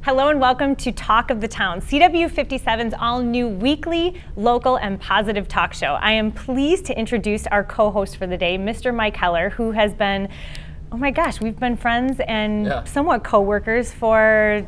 Hello and welcome to Talk of the Town, CW57's all-new weekly, local, and positive talk show. I am pleased to introduce our co-host for the day, Mr. Mike Heller, who has been, oh my gosh, we've been friends and somewhat co-workers for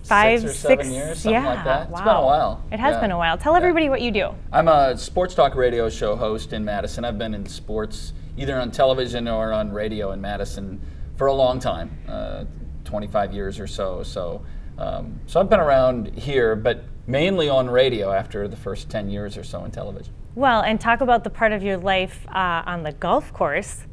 6 or 7 years, something like that. Wow. It's been a while. It has been a while. Tell everybody what you do. I'm a sports talk radio show host in Madison. I've been in sports either on television or on radio in Madison for a long time, 25 years or so. So I've been around here, but mainly on radio after the first 10 years or so in television. Well, and talk about the part of your life on the golf course.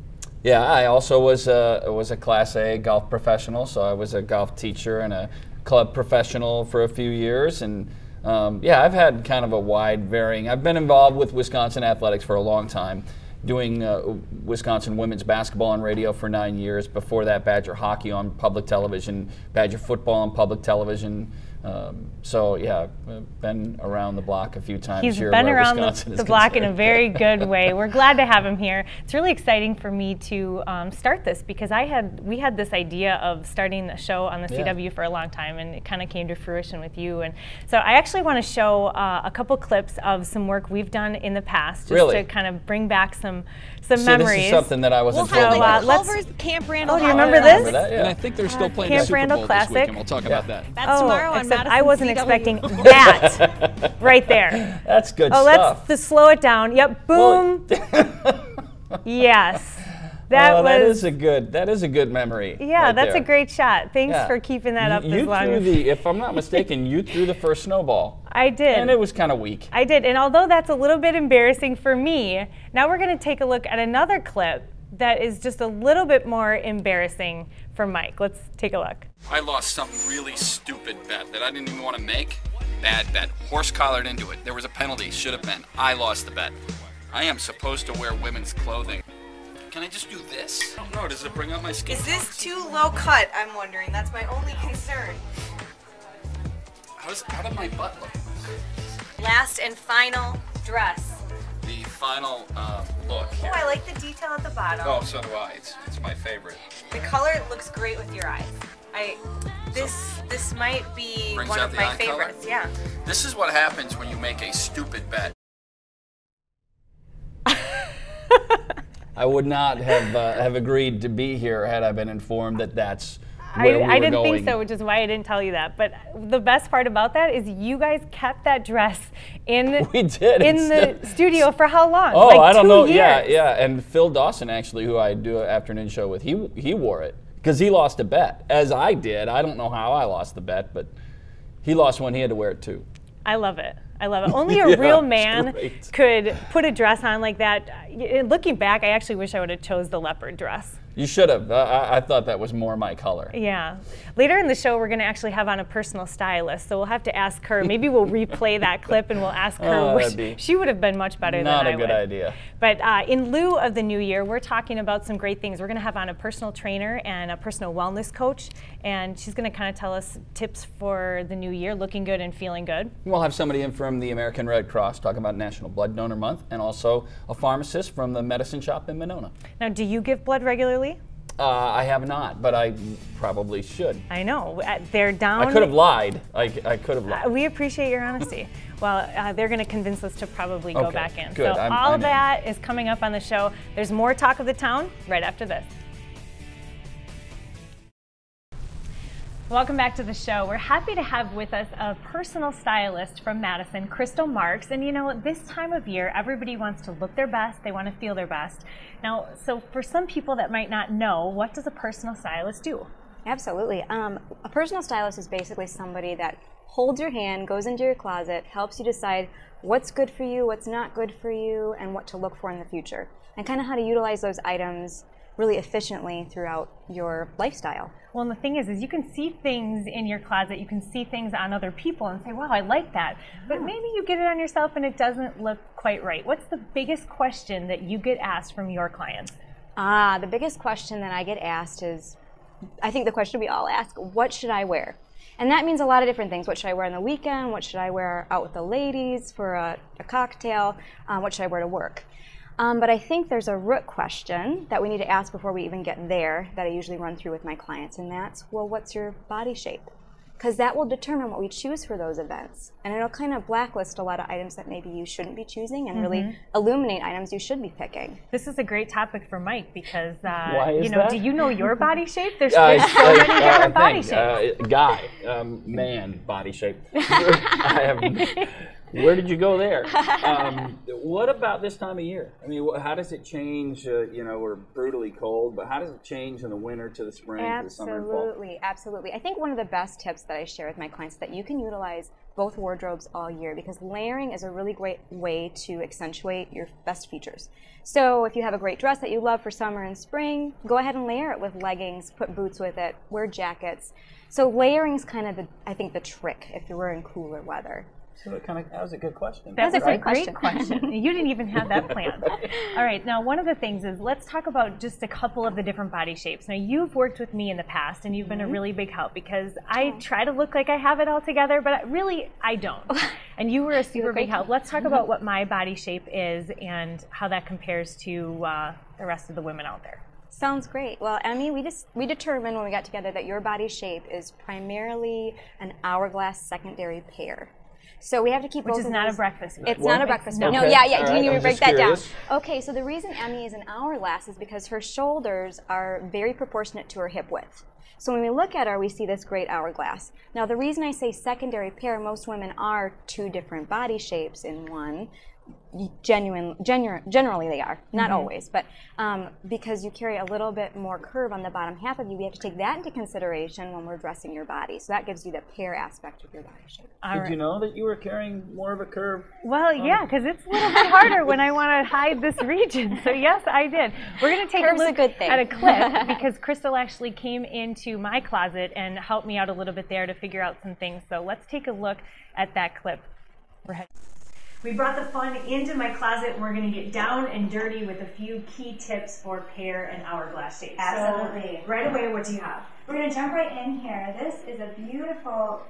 Yeah, I also was a Class A golf professional, so I was a golf teacher and a club professional for a few years, and yeah, I've had kind of a wide varying. I've been involved with Wisconsin athletics for a long time, doing Wisconsin women's basketball on radio for 9 years. Before that, Badger hockey on public television, Badger football on public television. So yeah, I've been around the block a few times. He's here been where around Wisconsin the block in a very good way. We're glad to have him here. It's really exciting for me to start this because we had this idea of starting a show on the CW for a long time, and it kind of came to fruition with you. And so I actually want to show a couple clips of some work we've done in the past, just to kind of bring back some memories. This is something that I wasn't told about. Culver's Camp Randall. Oh, do you remember this? That, And I think they're still playing Camp the Super Randall Bowl Classic. this week, and we'll talk about that. That's tomorrow on Madison I wasn't CW. expecting that right there. That's good stuff. stuff. Let's slow it down. Yep, boom. Yes. That is a good memory. Yeah, right that's there. a great shot. Thanks for keeping that up as long as. If I'm not mistaken, you threw the first snowball. I did. And it was kind of weak. I did, and although that's a little bit embarrassing for me, now we're going to take a look at another clip that is just a little bit more embarrassing for Mike. Let's take a look. I lost some really stupid bet that I didn't even want to make. Bad bet. Horse collared into it. There was a penalty. Should have been. I lost the bet. I am supposed to wear women's clothing. Can I just do this? I don't know. Does it bring out my skin? Is this too low cut? I'm wondering. That's my only concern. How did my butt look? Last and final dress. The final look Oh, here. I like the detail at the bottom. Oh, so do I. It's my favorite. The color looks great with your eyes. This might be Brings one out of the my eye color? favorites. Yeah. This is what happens when you make a stupid bet. I would not have agreed to be here had I been informed that that's where we were I didn't going. think so, which is why I didn't tell you that. But the best part about that is you guys kept that dress in the studio for how long? Oh, like I don't 2 know. years. Yeah. And Phil Dawson, actually, who I do an afternoon show with, he wore it because he lost a bet, as I did. I don't know how I lost the bet, but he lost one. He had to wear it too. I love it. I love it. Only a real man could put a dress on like that. Looking back, I actually wish I would have chose the leopard dress. You should have. I thought that was more my color. Yeah. Later in the show, we're going to actually have on a personal stylist, so we'll have to ask her. Maybe we'll replay that clip and we'll ask her. She would have been much better than I would. Not a good idea. But in lieu of the new year, we're talking about some great things. We're going to have on a personal trainer and a personal wellness coach, and she's going to kind of tell us tips for the new year, looking good and feeling good. We'll have somebody in from the American Red Cross talking about National Blood Donor Month, and also a pharmacist from the medicine shop in Monona. Now, do you give blood regularly? I have not, but I probably should. I know. They're down. I could have lied. I could have lied. We appreciate your honesty. Well, they're going to convince us to probably go back in. Good. So all that is coming up on the show. There's more Talk of the Town right after this. Welcome back to the show. We're happy to have with us a personal stylist from Madison, Crystal Marks. And you know, this time of year, everybody wants to look their best. They want to feel their best. Now, so for some people that might not know, what does a personal stylist do? Absolutely. A personal stylist is basically somebody that holds your hand, goes into your closet, helps you decide what's good for you, what's not good for you, and what to look for in the future, and kind of how to utilize those items really efficiently throughout your lifestyle. Well, and the thing is you can see things in your closet, you can see things on other people and say, wow, I like that. But maybe you get it on yourself and it doesn't look quite right. What's the biggest question that you get asked from your clients? The biggest question that I get asked is, I think the question we all ask, what should I wear? And that means a lot of different things. What should I wear on the weekend? What should I wear out with the ladies for a cocktail? What should I wear to work? But I think there's a root question that we need to ask before we even get there that I usually run through with my clients, and that's, well, what's your body shape? because that will determine what we choose for those events. And it'll kind of blacklist a lot of items that maybe you shouldn't be choosing and really illuminate items you should be picking. This is a great topic for Mike because, Why is you know, that? do you know your body shape? There's so many different body shapes. Guy, man, body shape. Where did you go there? What about this time of year? I mean, how does it change? You know, we're brutally cold, but how does it change in the winter to the spring to the summer and fall? Absolutely, absolutely. I think one of the best tips that I share with my clients is that you can utilize both wardrobes all year because layering is a really great way to accentuate your best features. So if you have a great dress that you love for summer and spring, go ahead and layer it with leggings, put boots with it, wear jackets. So layering is kind of, I think, the trick if you're wearing cooler weather. So that was a good question. That's a great question. You didn't even have that planned. All right, now one of the things is let's talk about just a couple of the different body shapes. Now you've worked with me in the past and you've been a really big help because I try to look like I have it all together, but really I don't. And you were a super big help. Let's talk about what my body shape is and how that compares to the rest of the women out there. Sounds great. Well, Emmy, we determined when we got together that your body shape is primarily an hourglass secondary pair. So we have to keep both of those. Which is not a breakfast food. It's not a breakfast food. No, Okay. yeah. Do you All need right, me to I'm break just that down? curious. Okay, so the reason Emmy is an hourglass is because her shoulders are very proportionate to her hip width. So when we look at her, we see this great hourglass. Now, the reason I say secondary pair, most women are two different body shapes in one. Generally they are, not always, but because you carry a little bit more curve on the bottom half of you, we have to take that into consideration when we're dressing your body. So that gives you the pair aspect of your body shape. Did you know that you were carrying more of a curve? Well, yeah, because it's a little bit harder when I want to hide this region. So yes, I did. We're going to take a look at a clip because Crystal actually came into my closet and helped me out a little bit there to figure out some things. So let's take a look at that clip. We brought the fun into my closet and we're going to get down and dirty with a few key tips for pear and hourglass shapes. Absolutely. So, right away, what do you have? We're going to jump right in here. This is a beautiful,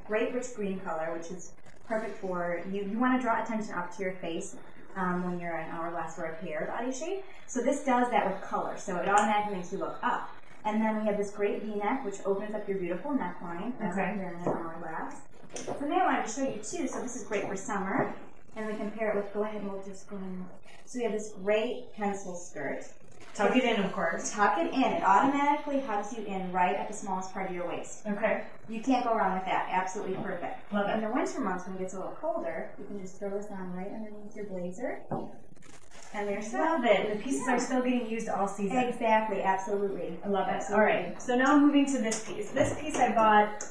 great rich green color, which is perfect for you. You want to draw attention up to your face when you're an hourglass or a pear body shape. So this does that with color. So it automatically makes you look up. And then we have this great V-neck, which opens up your beautiful neckline. That's right here in an hourglass. So then I wanted to show you too. So this is great for summer. And we can pair it with, go ahead and we'll just go in. So we have this great pencil skirt. Tuck it in, of course. Tuck it in. It automatically hugs you in right at the smallest part of your waist. Okay. You can't go wrong with that. Absolutely perfect. Love it. In the winter months when it gets a little colder, you can just throw this on right underneath your blazer. And there's Love it. The pieces are still getting used all season. Exactly. Absolutely. I love it. Absolutely. All right. So now moving to this piece. This piece I bought.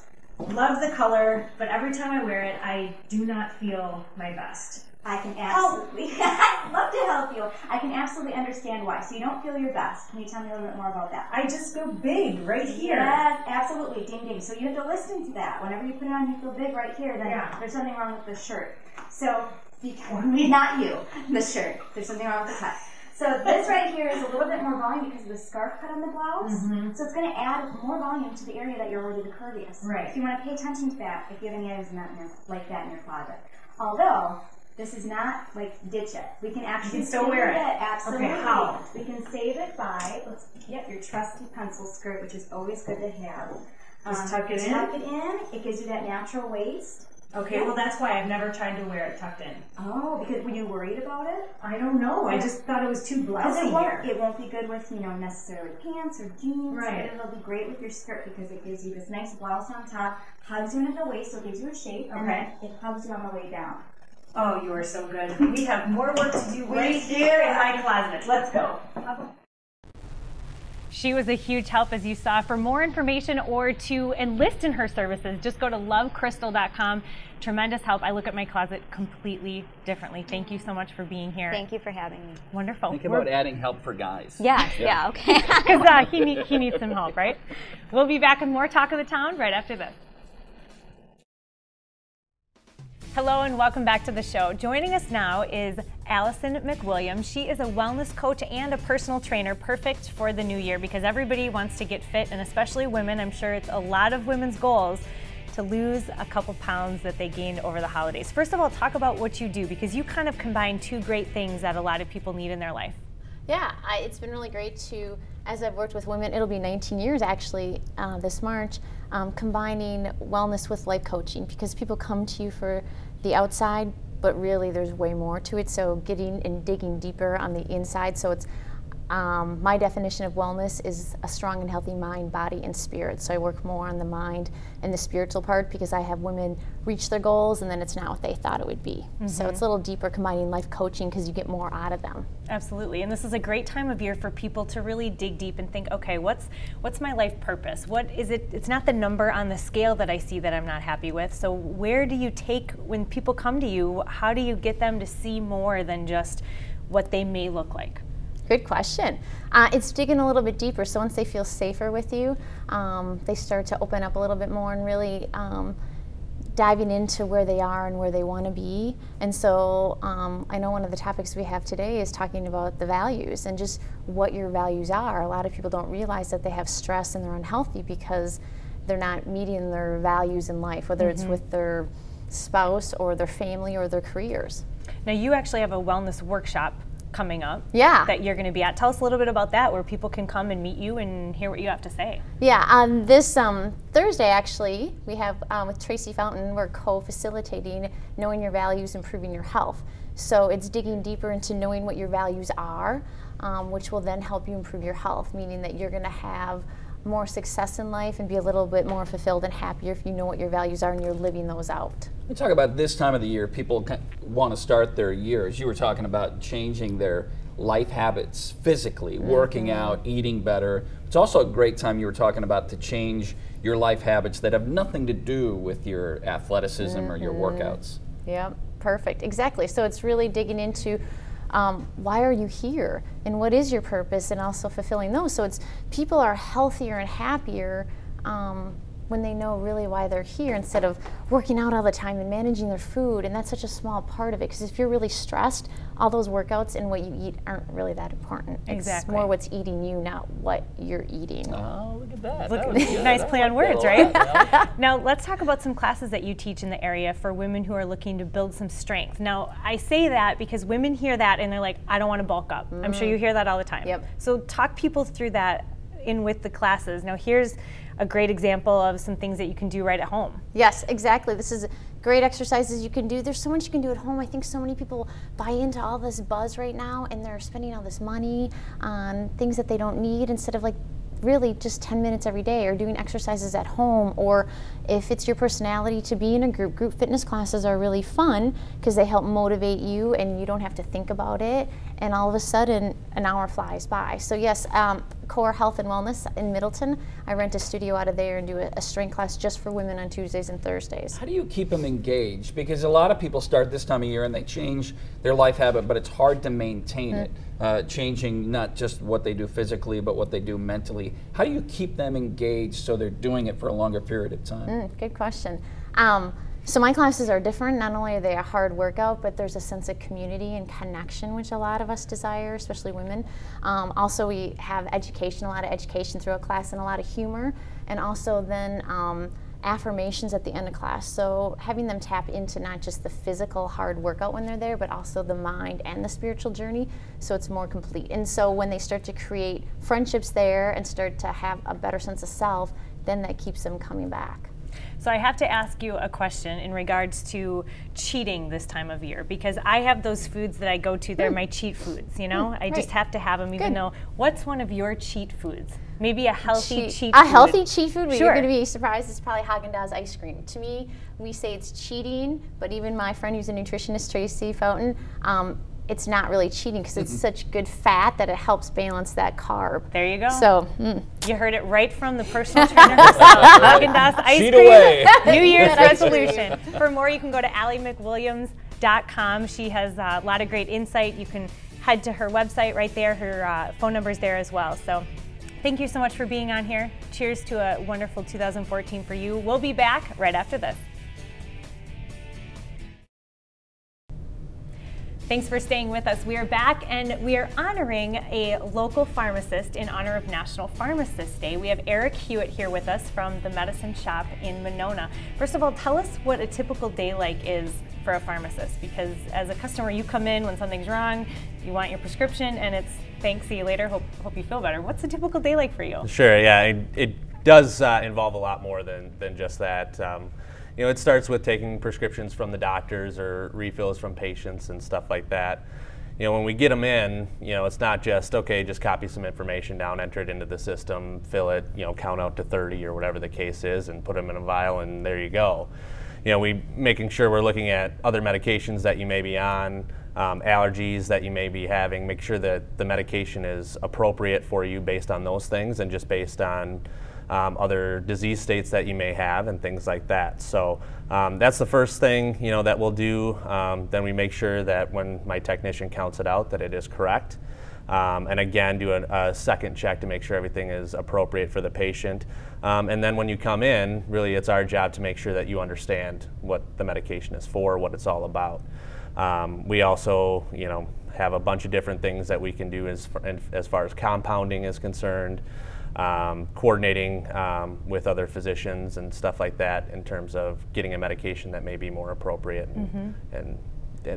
Love the color, but every time I wear it, I do not feel my best. I can absolutely, I'd love to help you. I can absolutely understand why. So you don't feel your best. Can you tell me a little bit more about that? I just feel big right here. Yes, absolutely. Ding, ding. So you have to listen to that. Whenever you put it on, you feel big right here, then there's something wrong with the shirt. So, not you, the shirt. There's something wrong with the cut. So this right here is a little bit more volume because of the scarf cut on the blouse. So it's going to add more volume to the area that you're already the curviest. Right. So you want to pay attention to that if you have any items like that in your closet. Although, this is not like ditch it. We can actually still wear it. Absolutely. Okay, how? We can save it by, your trusty pencil skirt, which is always good to have. Just tuck it in? Tuck it in. It gives you that natural waist. Okay, well that's why I've never tried to wear it tucked in. Oh, because were you worried about it? I don't know. I just thought it was too blousy here. It won't be good with, necessarily pants or jeans. Right. It'll be great with your skirt because it gives you this nice blouse on top, hugs you into the waist, so it gives you a shape, and then it hugs you on the way down. Oh, you are so good. We have more work to do right here in my closet. Let's go. She was a huge help, as you saw. For more information or to enlist in her services, just go to lovecrystal.com. Tremendous help. I look at my closet completely differently. Thank you so much for being here. Thank you for having me. Wonderful. Think about adding help for guys. Yes, yeah, okay. Because he needs some help, right? We'll be back with more Talk of the Town right after this. Hello and welcome back to the show. Joining us now is Allison Mcwilliams. She is a wellness coach and a personal trainer, perfect for the new year because everybody wants to get fit, and especially women. I'm sure it's a lot of women's goals to lose a couple pounds that they gained over the holidays. First of all, talk about what you do because you kind of combine two great things that a lot of people need in their life. Yeah, it's been really great to, as I've worked with women, it'll be 19 years actually this March, combining wellness with life coaching, because people come to you for the outside, but really there's way more to it. So getting and digging deeper on the inside. So it's my definition of wellness is a strong and healthy mind, body, and spirit. So I work more on the mind and the spiritual part, because I have women reach their goals and then it's not what they thought it would be. So it's a little deeper, combining life coaching, because you get more out of them. Absolutely, and this is a great time of year for people to really dig deep and think, okay, what's my life purpose? What is it? It's not the number on the scale that I see that I'm not happy with. So where do you take, when people come to you, how do you get them to see more than just what they may look like? Good question. It's digging a little bit deeper. So once they feel safer with you, they start to open up a little bit more and really diving into where they are and where they want to be. And so I know one of the topics we have today is talking about the values and just what your values are. A lot of people don't realize that they have stress and they're unhealthy because they're not meeting their values in life, whether it's with their spouse or their family or their careers. Now you actually have a wellness workshop coming up that you're going to be at. Tell us a little bit about that, where people can come and meet you and hear what you have to say. Yeah, on this Thursday actually, we have with Tracy Fountain, we're co-facilitating Knowing Your Values, Improving Your Health. So it's digging deeper into knowing what your values are, which will then help you improve your health, meaning that you're going to have more success in life and be a little bit more fulfilled and happier if you know what your values are and you're living those out. We talk about this time of the year, people want to start their years. You were talking about changing their life habits physically, working out, eating better. It's also a great time, you were talking about, to change your life habits that have nothing to do with your athleticism or your workouts. Yeah, perfect, exactly. So it's really digging into why are you here and what is your purpose, and also fulfilling those. So it's people are healthier and happier when they know really why they're here, instead of working out all the time and managing their food, and that's such a small part of it, because if you're really stressed, all those workouts and what you eat aren't really that important. Exactly. It's more what's eating you, not what you're eating. Oh, look at that. Look, nice play on words, right? Now let's talk about some classes that you teach in the area for women who are looking to build some strength. Now I say that because women hear that and they're like, I don't want to bulk up. I'm sure you hear that all the time. Yep. So talk people through that in with the classes. Now here's a great example of some things that you can do right at home. Yes, exactly. This is great exercises you can do. There's so much you can do at home. I think so many people buy into all this buzz right now, and they're spending all this money on things that they don't need, instead of like really just 10 minutes every day, or doing exercises at home. Or if it's your personality to be in a group fitness classes are really fun because they help motivate you and you don't have to think about it, and all of a sudden an hour flies by. So yes, Core Health and Wellness in Middleton, I rent a studio out of there and do a strength class just for women on Tuesdays and Thursdays. How do you keep them engaged? Because a lot of people start this time of year and they change their life habit, but it's hard to maintain it. Changing not just what they do physically, but what they do mentally. How do you keep them engaged so they're doing it for a longer period of time? Good question. So my classes are different. Not only are they a hard workout, but there's a sense of community and connection, which a lot of us desire, especially women. Also, we have education, a lot of education through a class, and a lot of humor, and also then affirmations at the end of class. So having them tap into not just the physical hard workout when they're there, but also the mind and the spiritual journey, so it's more complete. And so when they start to create friendships there and start to have a better sense of self, then that keeps them coming back. So I have to ask you a question in regards to cheating this time of year, because I have those foods that I go to, they're my cheat foods, you know? I just have to have them, even though, what's one of your cheat foods? Maybe a healthy cheat food. A healthy cheat food? Sure. You're going to be surprised, it's probably Haagen-Dazs ice cream. To me, we say it's cheating, but even my friend who's a nutritionist, Tracy Fountain, it's not really cheating because it's such good fat that it helps balance that carb. There you go. So you heard it right from the personal trainer herself. Haagen-Dazs ice Cheat cream, away. New Year's resolution. For more, you can go to AllieMcWilliams.com. She has a lot of great insight. You can head to her website right there. Her phone number's there as well. So thank you so much for being on here. Cheers to a wonderful 2014 for you. We'll be back right after this. Thanks for staying with us. We are back, and we are honoring a local pharmacist in honor of National Pharmacist Day. We have Eric Hewitt here with us from the Medicine Shop in Monona. First of all, tell us what a typical day like is for a pharmacist? Because as a customer, you come in when something's wrong, you want your prescription, and it's thanks, see you later, hope you feel better. What's a typical day like for you? Sure, yeah, it does involve a lot more than just that. You know, it starts with taking prescriptions from the doctors or refills from patients and stuff like that. You know, when we get them in, you know, it's not just, okay, just copy some information down, enter it into the system, fill it, you know, count out to 30 or whatever the case is, and put them in a vial, and there you go. You know, making sure we're looking at other medications that you may be on, allergies that you may be having, make sure that the medication is appropriate for you based on those things and just based on other disease states that you may have and things like that. So that's the first thing, you know, that we'll do. Then we make sure that when my technician counts it out that it is correct. And again, do a second check to make sure everything is appropriate for the patient. And then when you come in, really it's our job to make sure that you understand what the medication is for, what it's all about. We also, you know, have a bunch of different things that we can do as far as compounding is concerned, coordinating with other physicians and stuff like that in terms of getting a medication that may be more appropriate and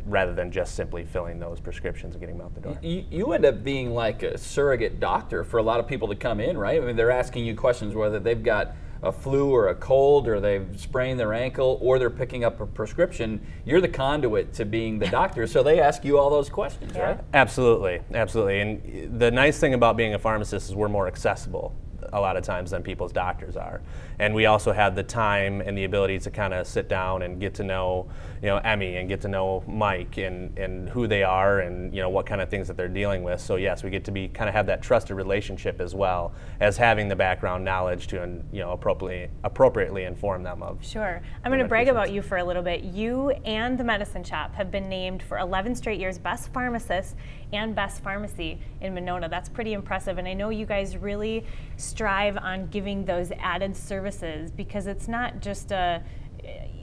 rather than just simply filling those prescriptions and getting them out the door. You end up being like a surrogate doctor for a lot of people to come in, right? I mean, they're asking you questions whether they've got a flu or a cold or they've sprained their ankle or they're picking up a prescription. You're the conduit to being the doctor, so they ask you all those questions, right? Absolutely, absolutely. And the nice thing about being a pharmacist is we're more accessible a lot of times than people's doctors are. And we also have the time and the ability to kind of sit down and get to know, you know, Emmy and get to know Mike and who they are and, you know, what kind of things that they're dealing with. So yes, we get to kind of have that trusted relationship as well as having the background knowledge to, you know, appropriately inform them of. Sure. I'm going to brag about you for a little bit. You and the Medicine Shop have been named for 11 straight years Best Pharmacist and Best Pharmacy in Monona. That's pretty impressive, and I know you guys really strive on giving those added services because it's not just a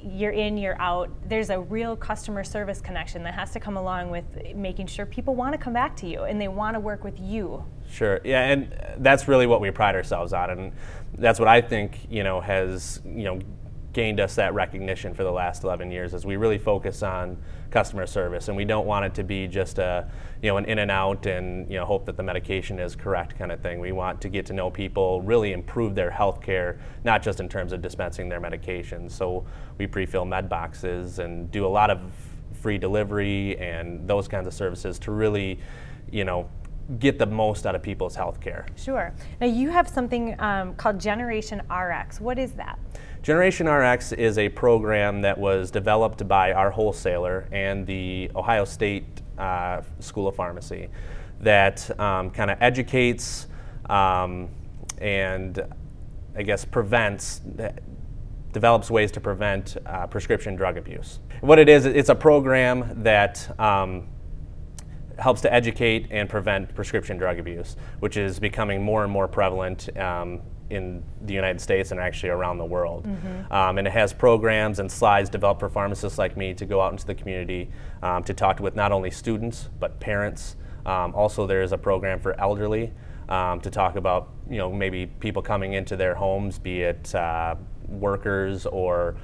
you're in, you're out. There's a real customer service connection that has to come along with making sure people want to come back to you and they want to work with you. Sure, yeah, and that's really what we pride ourselves on, and that's what I think, you know, has, you know, gained us that recognition for the last 11 years is we really focus on customer service, and we don't want it to be just a, you know, an in and out and, you know, hope that the medication is correct kind of thing. We want to get to know people, really improve their health care, not just in terms of dispensing their medications. So we pre-fill med boxes and do a lot of free delivery and those kinds of services to really, you know, get the most out of people's health care. Sure. Now you have something called Generation RX. What is that? Generation RX is a program that was developed by our wholesaler and the Ohio State School of Pharmacy that kind of educates and I guess develops ways to prevent prescription drug abuse. What it is, it's a program that helps to educate and prevent prescription drug abuse, which is becoming more and more prevalent in the United States and actually around the world. And it has programs and slides developed for pharmacists like me to go out into the community to talk with not only students but parents. Also there's a program for elderly to talk about, you know, maybe people coming into their homes, be it workers or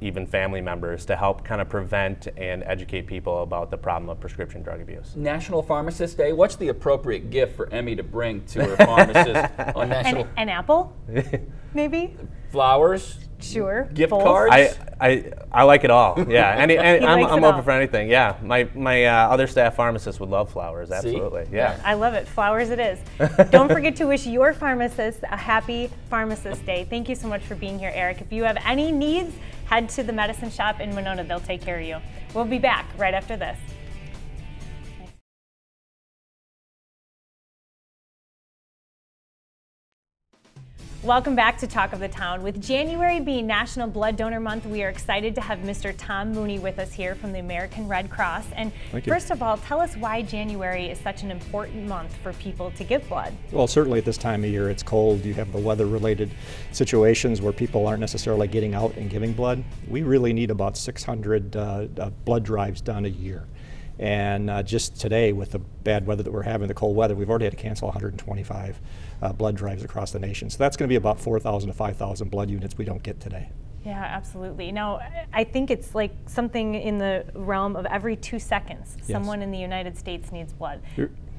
even family members, to help kind of prevent and educate people about the problem of prescription drug abuse. National Pharmacist Day, what's the appropriate gift for Emmy to bring to her pharmacist on National? An apple, maybe? Flowers? Sure. Gift cards? I like it all. Yeah, I'm open for anything. Yeah, my other staff pharmacists would love flowers. Absolutely. See? Yeah. I love it. Flowers it is. Don't forget to wish your pharmacist a happy Pharmacist Day. Thank you so much for being here, Eric. If you have any needs, head to the Medicine Shop in Monona. They'll take care of you. We'll be back right after this. Welcome back to Talk of the Town. With January being National Blood Donor Month, we are excited to have Mr. Tom Mooney with us here from the American Red Cross. And first of all, tell us why January is such an important month for people to give blood. Well, certainly at this time of year, it's cold. You have the weather-related situations where people aren't necessarily getting out and giving blood. We really need about 600 blood drives done a year. And just today, with the bad weather that we're having, the cold weather, we've already had to cancel 125 blood drives across the nation. So that's going to be about 4,000 to 5,000 blood units we don't get today. Yeah, absolutely. Now, I think it's like something in the realm of every 2 seconds, someone in the United States needs blood.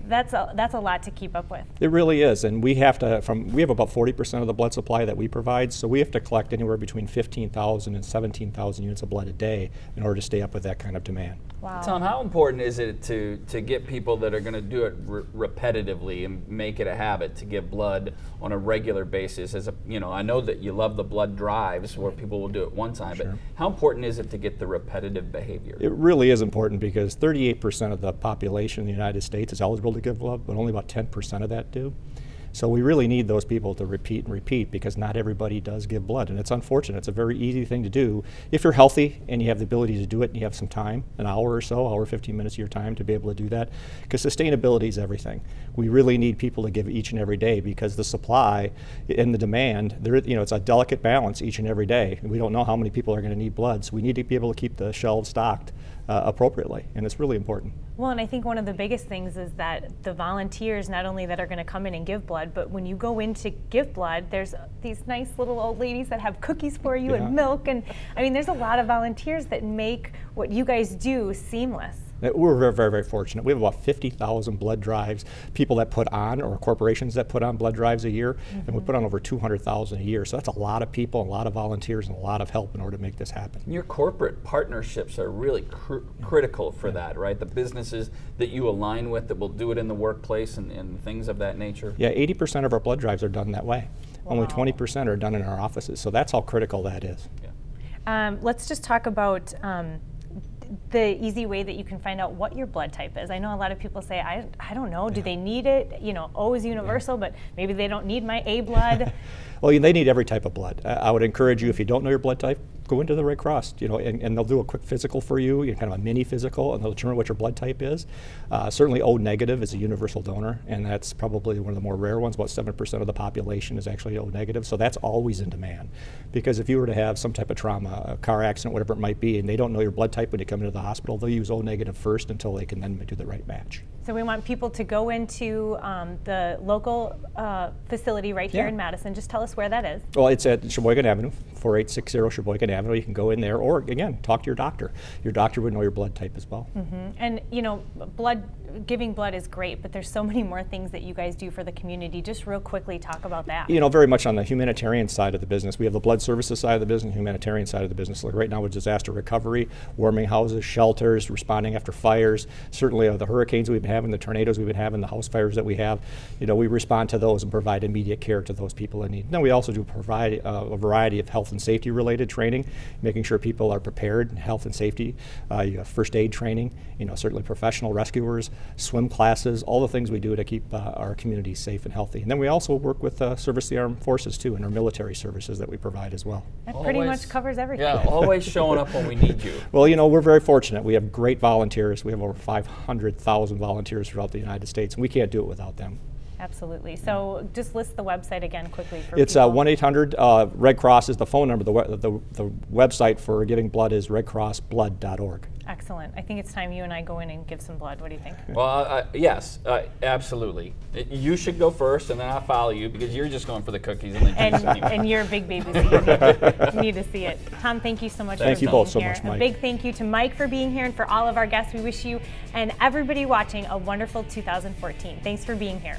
That's a lot to keep up with. It really is, and we have to. We have about 40% of the blood supply that we provide, so we have to collect anywhere between 15,000 and 17,000 units of blood a day in order to stay up with that kind of demand. Wow. Tom, how important is it to get people that are going to do it repetitively and make it a habit to give blood on a regular basis? As a, I know that you love the blood drives where people will do it one time, but how important is it to get the repetitive behavior? It really is important because 38% of the population in the United States is eligible to give blood, but only about 10% of that do. So we really need those people to repeat and repeat because not everybody does give blood, and it's unfortunate. It's a very easy thing to do if you're healthy and you have the ability to do it and you have some time, an hour or so, hour 15 minutes of your time to be able to do that, because sustainability is everything. We really need people to give each and every day because the supply and the demand, it's a delicate balance each and every day. We don't know how many people are going to need blood, so we need to be able to keep the shelves stocked appropriately, and it's really important. Well, and I think one of the biggest things is that the volunteers, not only that are going to come in and give blood, but when you go in to give blood, there's these nice little old ladies that have cookies for you and milk, and I mean, there's a lot of volunteers that make what you guys do seamless. We're very, very, very fortunate. We have about 50,000 blood drives, people that put on, or corporations that put on blood drives a year, and we put on over 200,000 a year. So that's a lot of people, a lot of volunteers, and a lot of help in order to make this happen. Your corporate partnerships are really critical for that, right? The businesses that you align with that will do it in the workplace and things of that nature. Yeah, 80% of our blood drives are done that way. Wow. Only 20% are done in our offices. So that's how critical that is. Yeah. Let's just talk about the easy way that you can find out what your blood type is. I know a lot of people say, I don't know, do they need it? O is universal, but maybe they don't need my A blood. Well, they need every type of blood. I would encourage you, if you don't know your blood type, go into the Red Cross, and they'll do a quick physical for you, kind of a mini physical, and they'll determine what your blood type is. Certainly O negative is a universal donor, and that's probably one of the more rare ones. About 7% of the population is actually O negative, so that's always in demand. Because if you were to have some type of trauma, a car accident, whatever it might be, and they don't know your blood type when you come into the hospital, they'll use O negative first until they can then do the right match. So we want people to go into the local facility right here in Madison. Just tell us where that is. Well, it's at Sheboygan Avenue, 4860 Sheboygan Avenue. You can go in there, or again, talk to your doctor. Your doctor would know your blood type as well. And giving blood is great, but there's so many more things that you guys do for the community. Just real quickly talk about that. Very much on the humanitarian side of the business. We have the blood services side of the business, humanitarian side of the business. Like right now with disaster recovery, warming houses, shelters, responding after fires. Certainly the hurricanes we've been having, the tornadoes we've been having, the house fires that we have. We respond to those and provide immediate care to those people in need. Then we also do provide a variety of health and safety related training, making sure people are prepared in health and safety. You have first aid training, certainly professional rescuers, swim classes, all the things we do to keep our community safe and healthy. And then we also work with service of the armed forces too, and our military services that we provide as well. That pretty much covers everything. Yeah, always showing up when we need you. Well, we're very fortunate. We have great volunteers. We have over 500,000 volunteers throughout the United States, and we can't do it without them. Absolutely. So just list the website again quickly for it's people. 1-800 Red Cross is the phone number. The website for giving blood is redcrossblood.org. Excellent. I think it's time you and I go in and give some blood. What do you think? Well, yes, absolutely. You should go first, and then I'll follow you because you're just going for the cookies and the juice anyway. And you're a big baby, so you need to see it. Tom, thank you so much for being here. Thank you both so much, Mike. A big thank you to Mike for being here, and for all of our guests. We wish you and everybody watching a wonderful 2014. Thanks for being here.